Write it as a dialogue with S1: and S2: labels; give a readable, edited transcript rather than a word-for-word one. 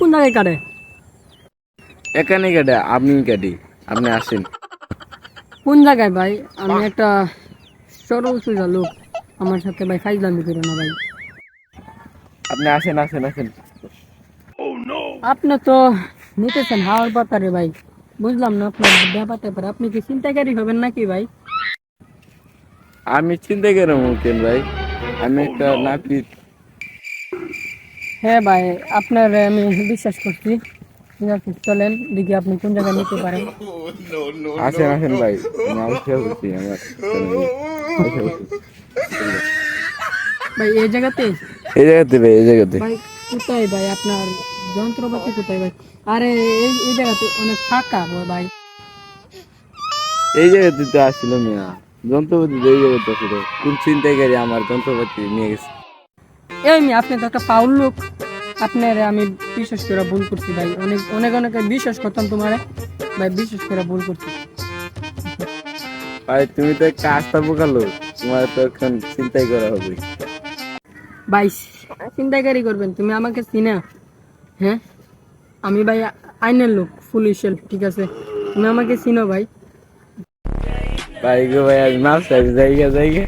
S1: কোন জায়গায় কাটে?
S2: এখানে কাটে, আপনি কাটি, আপনি আসেন।
S1: কোন জায়গায় ভাই? আমি একটা সরল সোজা লোক, আমার সাথে ভাই ফাইজলামি করো না ভাই।
S2: আপনি আসেন আসেন আসেন।
S1: আপনি তো নিতেছেন হাওয়ার পাতারে ভাই, বুঝলাম না আপনার ব্যাপারটা। আপনি কি চিন্তাকারী হবেন নাকি ভাই?
S2: আমি চিন্তা করে মুখেন ভাই, আমি একটা নাপিত।
S1: হ্যাঁ ভাই, আপনার আমি বিশ্বাস করছি। ঠিক আছে, চলেন দেখি আপনি কোন জায়গায় নিতে পারেন।
S2: আসেন আসেন ভাই, আমি আশা করছি আমার আশা করছি।
S1: ভাই এই জায়গাতে?
S2: এই জায়গাতে ভাই, এই জায়গাতে।
S1: ভাই কোথায় ভাই আপনার যন্ত্রপাতি কোথায় ভাই? আরে এই জায়গাতে অনেক ফাঁকা ভাই।
S2: এই জায়গাতে তো আসছিল মিয়া, যন্ত্রপাতি তো এই জায়গাতে আসছিল। কোন চিন্তাকারী আমার যন্ত্রপাতি নিয়ে গেছে?
S1: এই মি, আপনি তো একটা ফাউল লোক। আপনার আমি বিশ্বাস করে ভুল করছি ভাই, অনেক অনেক অনেক বিশ্বাস করতাম তোমার ভাই, বিশ্বাস করে ভুল করছি
S2: ভাই তুমি তো কাজটা বোকালো, তোমার তো এখন চিন্তাই করা হবে।
S1: ভাই। চিন্তাকারী করবেন তুমি আমাকে চিনা? হ্যাঁ, আমি ভাই আইনের লোক, পুলিশের, ঠিক আছে? তুমি আমাকে চিনো ভাই?
S2: ভাই গো ভাই, আজ মাছ খাইছি, জায়গা জায়গা।